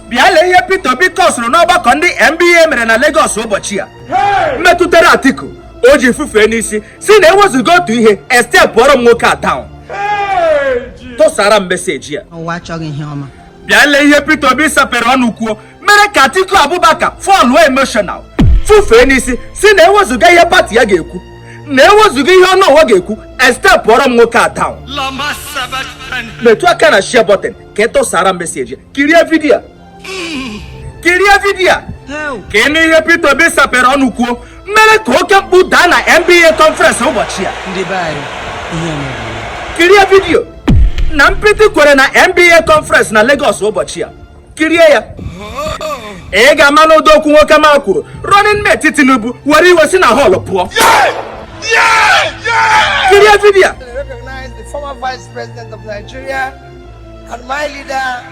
Biale ye Peter because no ba kondi MBA mere na Lagos ụbọchị a. Metụtara Atiku, o ji fufe n'isi, si na ewezugo otu ihe, step kpọrọ m nwoke a down. Tosara message ya. Ụwa achọghị ihe ọma. Biale ihe Peter Obi sapere ọnụ kwuo, mere ka Atiku Abubakar fall emotional. Fufe n'isi, si na ewezuga ihe party ya ga-ekwu. Na ewezuga ihe ọnụ ụwa ga-ekwu, step kpọrọ m nwoke a down. Metụ aka na share button, ka tosara message ya. Kirie video. Kirie video. Kini ihe Peter Obi sapere ọnụ kwuo, mere ka oke mkpu daa na NBA Confrence ụbọchị a. Ndị be anyị, ihe mere. Kirie video. Na mpịtị kwere na NBA Confrence na Lagos ụbọchị a. Kirie ya. Ị ga-ama n'ụdọ okwu nwoke ma kwuru, running mate Tinubu were iwe si na hall pụọ. Kirie video. Recognize the former Vice President of Nigeria and my leader,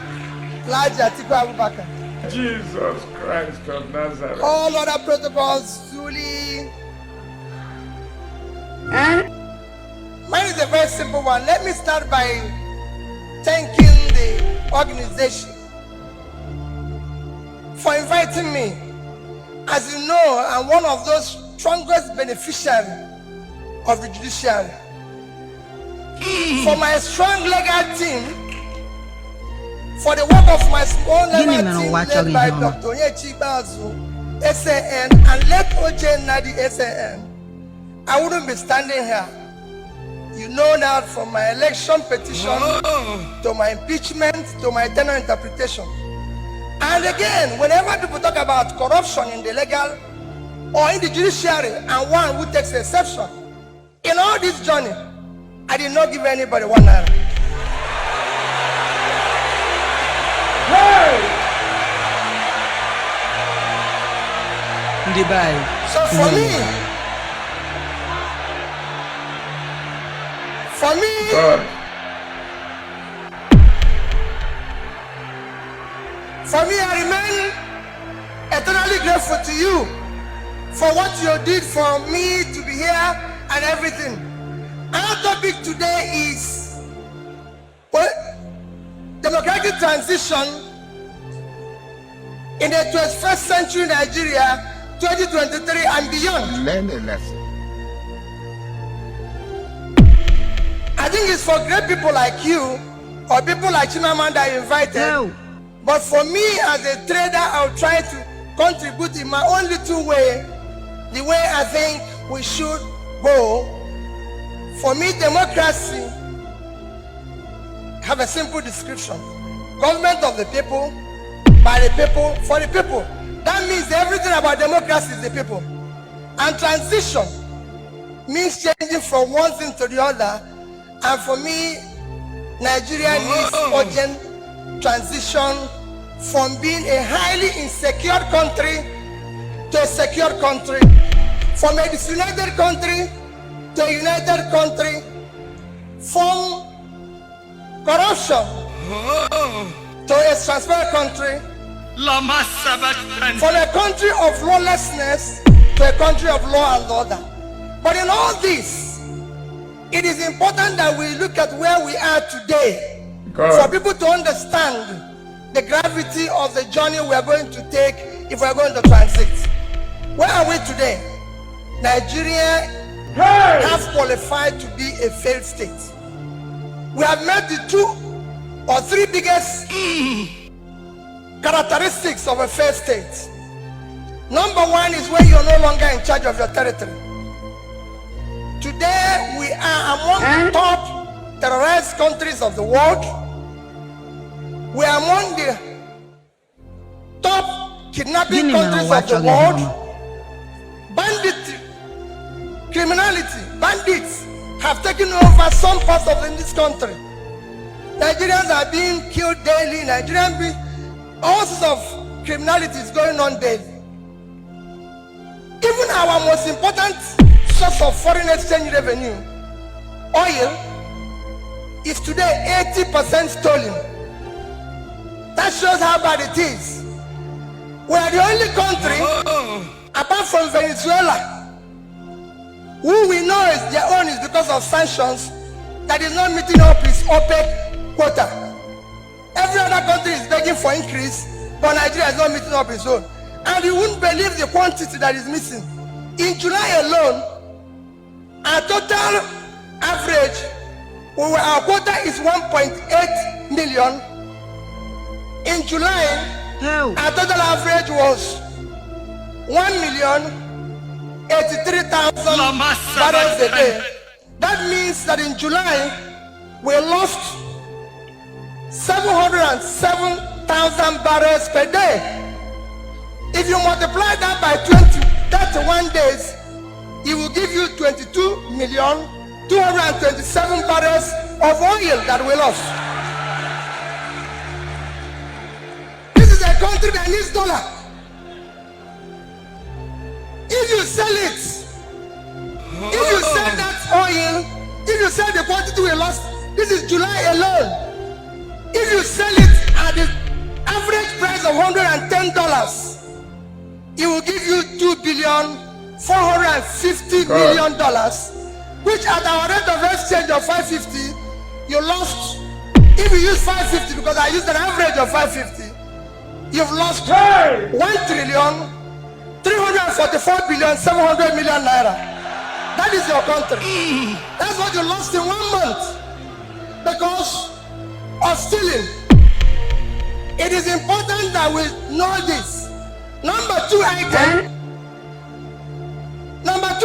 Atiku Abubakar. Jesus Christ of Nazareth. All other protocols duly. Mine is a very simple one. Let me start by thanking the organization for inviting me. As you know, I'm one of those strongest beneficiaries of the judiciary. For my strong legal team, for the work of my small legal team led by Dr. Onyechi Bazu, SAN, and let OJ Nadi SAN, I wouldn't be standing here. You know that from my election petition to my impeachment to my tenure interpretation. And again, whenever people talk about corruption in the legal or in the judiciary and one who takes exception, in all this journey, I did not give anybody one naira. So for me, I remain eternally grateful to you for what you did for me to be here and everything. Our topic today is democratic transition in the 21st century Nigeria, 2023 and beyond. Learn a lesson. I think it's for great people like you or people like Chimamanda invited. No. But for me as a trader, I'll try to contribute in my own little way, the way I think we should go. For me, democracy have a simple description. Government of the people, by the people, for the people. That means everything about democracy is the people. And transition means changing from one thing to the other. And for me, Nigeria needs urgent transition from being a highly insecure country to a secure country, from a disunited country to a united country, from corruption to a transparent country, from a country of lawlessness to a country of law and order. But in all this, it is important that we look at where we are today for people to understand the gravity of the journey we are going to take if we are going to transit. Where are we today? Nigeria has qualified to be a failed state. We have met the 2 or 3 biggest characteristics of a failed state. Number one is when you're no longer in charge of your territory. Today, we are among the top terrorized countries of the world. We are among the top kidnapping countries of the world. Banditry, criminality, bandits have taken over some parts of this country. Nigerians are being killed daily. All sorts of criminality is going on daily. Even our most important source of foreign exchange revenue, oil, is today 80% stolen. That shows how bad it is. We are the only country, apart from Venezuela, who we know is their own is because of sanctions, that is not meeting up its OPEC quota. Every other country is begging for increase but Nigeria is not meeting up its own. And you wouldn't believe the quantity that is missing. In July alone, our total average, our quota is 1.8 million. In July, our total average was 1,083,000 barrels a day. That means that in July, we lost 707,000 barrels per day. If you multiply that by 31 days, it will give you 22,227,000 barrels of oil that we lost. This is a country that needs dollar. If you sell it, if you sell that oil, if you sell the quantity we lost, this is July alone. If you sell it at the average price of $110, it will give you $2,450,000,000, which at our rate of exchange of 550, you lost. If you use 550, because I used an average of 550, you've lost 1,344,700,000,000 naira. That is your country. That's what you lost in 1 month because of stealing. It is important that we know this. Number two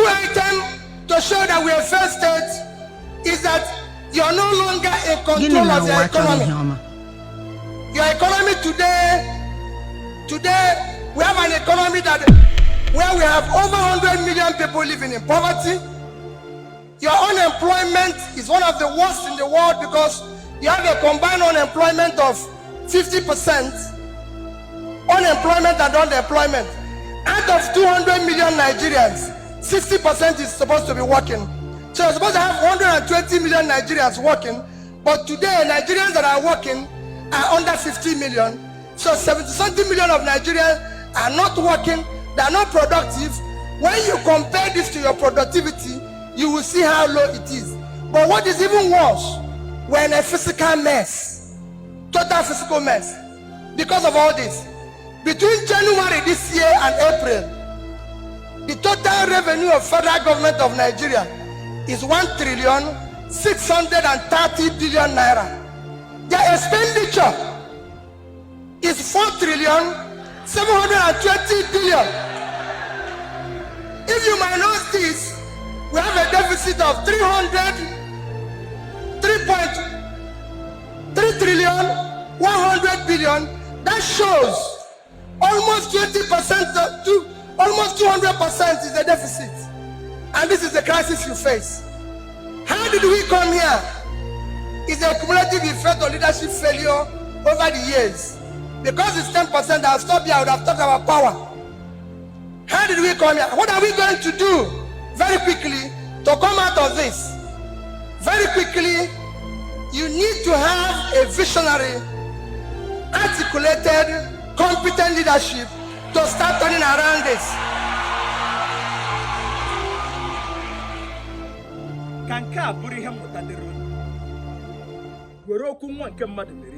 item to show that we are first state is that you are no longer in control of your economy. Your economy today, we have an economy where we have over 100 million people living in poverty. Your unemployment is one of the worst in the world because you have a combined unemployment of 50%. Unemployment and unemployment. Out of 200 million Nigerians, 60% is supposed to be working. So you're supposed to have 120 million Nigerians working, but today Nigerians that are working are under 50 million. So 70-something million of Nigerians are not working, they are not productive. When you compare this to your productivity, you will see how low it is. But what is even worse, we're in a physical mess, total physical mess, because of all this. Between January this year and April, the total revenue of federal government of Nigeria is 1,630,000,000,000 naira. Their expenditure is 4,720,000,000,000. If you minus this, we have a deficit of 3.3 trillion 100 billion. That shows almost 20% to almost 200% is the deficit. And this is the crisis you face. How did we come here? It's a cumulative effect of leadership failure over the years. Because it's 10%, I'll stop here, I would have talked about power. How did we come here? What are we going to do very quickly to come out of this? Very quickly, you need to have a visionary, articulated, competent leadership to start turning around this. Kanka buri hem mutadero. Wero ku nwa nke mmadu mere